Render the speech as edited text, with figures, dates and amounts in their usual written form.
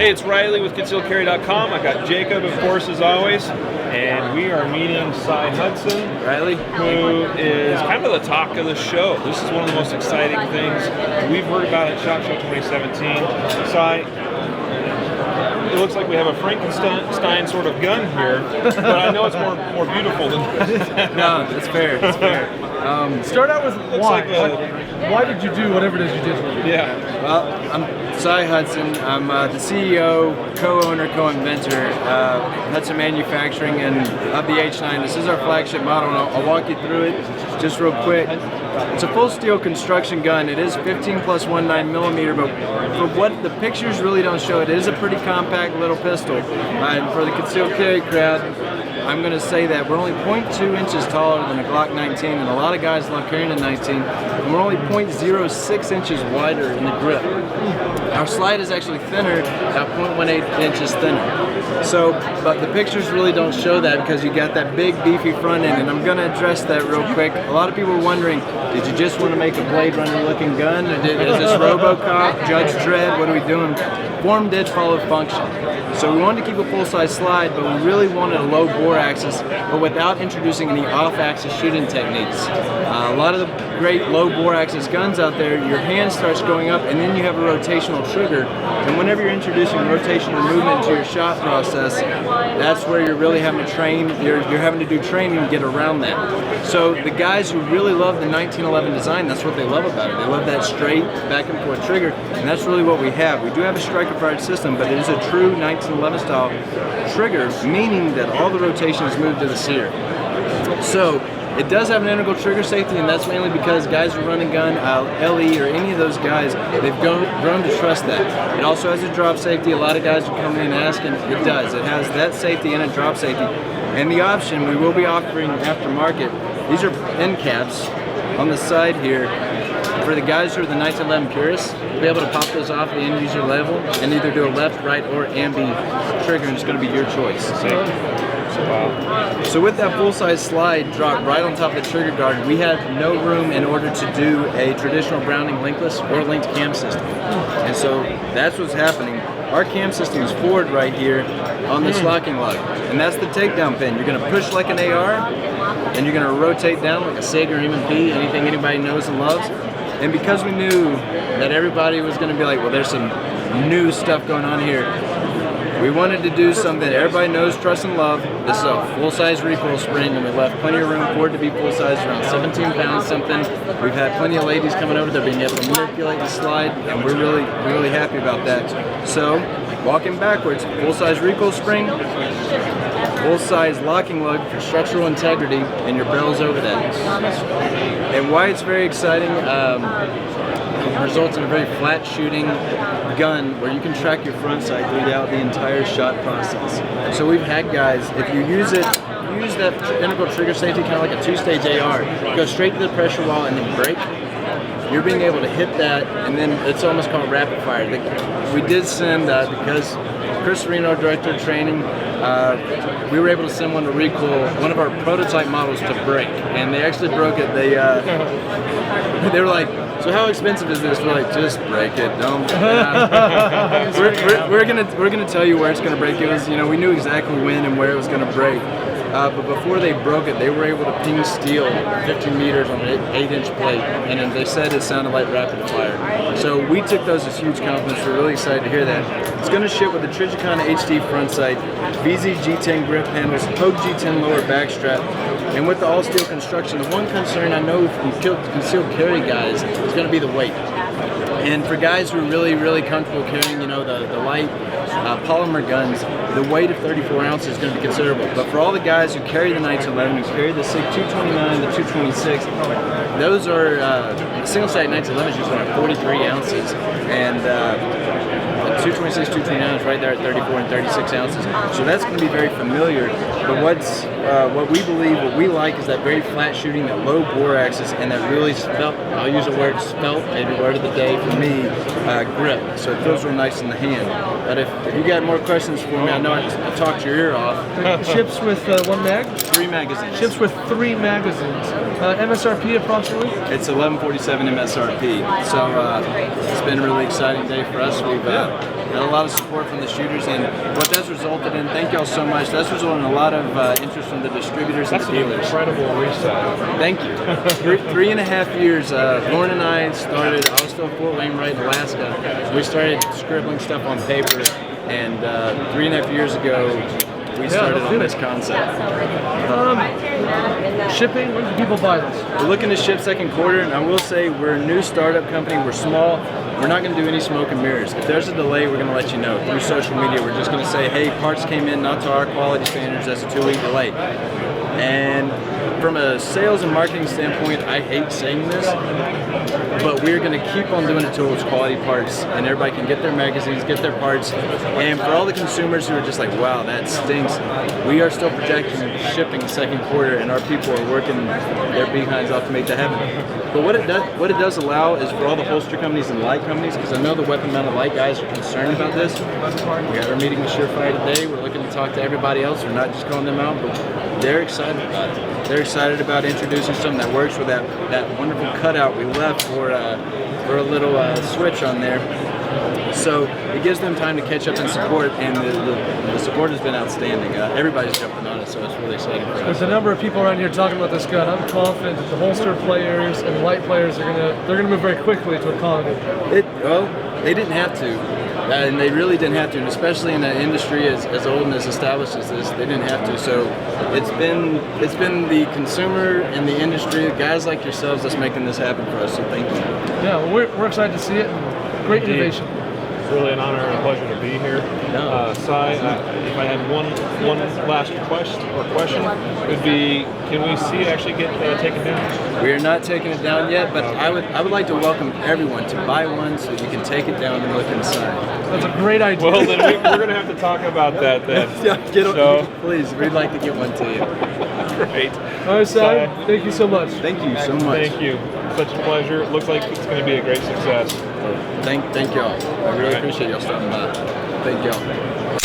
Hey, it's Riley with ConcealedCarry.com. I've got Jacob, of course, as always, and we are meeting Cy Hudson, Riley, who is kind of the talk of the show. This is one of the most exciting things we've heard about at SHOT Show 2017. Cy, it looks like we have a Frankenstein sort of gun here, but I know it's more beautiful than that. No, that's fair. That's fair. Start out with why. Like why did you do whatever it is you did? Yeah. Well, I'm Cy Hudson. I'm the CEO, co-owner, co-inventor Hudson Manufacturing and of the H9. This is our flagship model, and I'll walk you through it just real quick. It's a full steel construction gun. It is 15 plus 1 9mm, but for what the pictures really don't show, it is a pretty compact little pistol. And for the concealed carry crowd, I'm going to say that we're only 0.2 inches taller than a Glock 19, and a lot of guys love carrying a 19, and we're only 0.06 inches wider in the grip. Our slide is actually thinner, about 0.18 inches thinner. So, but the pictures really don't show that because you got that big beefy front end, and I'm going to address that real quick. A lot of people are wondering, did you just want to make a Blade Runner looking gun? Is this RoboCop, Judge Dredd, what are we doing? Form did follow function. So we wanted to keep a full-size slide, but we really wanted a low bore axis, but without introducing any off-axis shooting techniques. A lot of the great low bore axis guns out there, your hand starts going up and then you have a rotational trigger, and whenever you're introducing rotational movement into your shot process, that's where you're really having to train, you're having to do training to get around that. So the guys who really love the 1911 design, that's what they love about it. They love that straight back and forth trigger, and that's really what we have. We do have a striker-fired system, but it is a true 1911 style trigger, meaning that all the rotation is moved to the sear. So it does have an integral trigger safety, and that's mainly because guys who run a gun, LE or any of those guys, they've grown to trust that. It also has a drop safety. A lot of guys are coming in asking, it does. It has that safety and a drop safety. And the option, we will be offering aftermarket. These are end caps on the side here. For the guys who are the 1911 purists, you'll be able to pop those off the end user level and either do a left, right, or ambi trigger, and it's going to be your choice. Wow. So with that full-size slide dropped right on top of the trigger guard, we have no room in order to do a traditional Browning linkless or linked cam system. And so that's what's happening. Our cam system is forward right here on this locking lug, and that's the takedown pin. You're going to push like an AR, and you're going to rotate down like a SIG or M&P, anything anybody knows and loves. And because we knew that everybody was going to be like, well, there's some new stuff going on here, we wanted to do something that everybody knows, trusts, and love. This is a full-size recoil spring, and we left plenty of room for it to be full-size, around 17 pounds something. We've had plenty of ladies coming over, they're being able to manipulate the slide, and we're really happy about that. So, walking backwards, full-size recoil spring, full-size locking lug for structural integrity, and your barrel's over that. And why it's very exciting, it results in a very flat shooting gun where you can track your front sight throughout the entire shot process. So we've had guys, if you use that integral trigger safety, kind of like a two-stage AR, go straight to the pressure wall and then break, you're being able to hit that, and then it's almost called rapid fire. We did send, because Chris Reno, director of training, we were able to send one to recoil, one of our prototype models to break, and they actually broke it. They were like, so how expensive is this? We're like, just break it. Don't. We're gonna tell you where it's gonna break. It was, we knew exactly when and where it was gonna break. But before they broke it, they were able to ping steel 15 meters on an 8-inch plate, and then they said it sounded like rapid fire. So we took those as huge compliments. We're really excited to hear that. It's going to ship with the Trijicon HD front sight, VZ G10 grip handles, Hogue G10 lower back strap, and with the all-steel construction, the one concern I know from concealed carry guys is going to be the weight. And for guys who are really comfortable carrying, the light polymer guns, the weight of 34 ounces is going to be considerable. But for all the guys who carry the 1911, who carry the SIG 229, the 226, those are single-sight 1911s usually around 43 ounces, and the 226, 229 is right there at 34 and 36 ounces. So that's going to be very familiar. But what we like is that very flat shooting, that low bore axis, and that really I'll use the word spelt, maybe word of the day for me, grip. So it feels real nice in the hand. But if you got more questions for me, I know I talked your ear off. Ships with one mag? 3 magazines. Ships with 3 magazines. MSRP approximately? It's $1147 MSRP. So it's been a really exciting day for us. We've Got a lot of support from the shooters, and what that's resulted in, thank y'all so much, that's resulted in a lot of interest from the distributors and That's the an dealers. incredible reset. Thank you. 3.5 years, Lauren and I started, I was still in Fort Wainwright, Alaska. We started scribbling stuff on paper, and 3.5 years ago, we started on this concept. Shipping, when do people buy this? We're looking to ship second quarter, and I will say we're a new startup company. We're small. We're not going to do any smoke and mirrors. If there's a delay, we're going to let you know. Through social media, we're just going to say, hey, parts came in not to our quality standards. That's a 2-week delay. And from a sales and marketing standpoint, I hate saying this, but we're going to keep on doing it till it's quality parts and everybody can get their magazines, get their parts. And for all the consumers who are just like, wow, that stinks, we are still projecting shipping second quarter, and our people are working their behinds off to make that happen. But what it does allow is for all the holster companies and light companies, because I know the weapon mounted light guys are concerned about this. We had our meeting with Surefire today. We're looking to talk to everybody else. We're not just calling them out, but they're excited about it. They're excited about introducing something that works with that wonderful cutout we left for a little switch on there. So it gives them time to catch up and support, and the support has been outstanding. Everybody's jumping on it, so it's really exciting for us. There's a number of people around here talking about this gun. I'm confident that the holster players and light players they're gonna move very quickly to accommodate. Well, they didn't have to. And they really didn't have to, and especially in an industry as old and as established as this, they didn't have to. So it's been the consumer and the industry, guys like yourselves, that's making this happen for us. So thank you. Yeah, well, we're excited to see it. And great innovation. It's really an honor and a pleasure to be here. Cy, if I had one last question, it would be, can we see it actually get taken down? We are not taking it down yet, but I would like to welcome everyone to buy one so you can take it down and look inside. That's a great idea. Well, then we're going to have to talk about that then. Please, we'd like to get one to you. Great. All right, Cy, thank you so much. Thank you so much. Thank you. Such a pleasure. It looks like it's going to be a great success. Thank y'all. I really appreciate y'all stopping by. Thank y'all.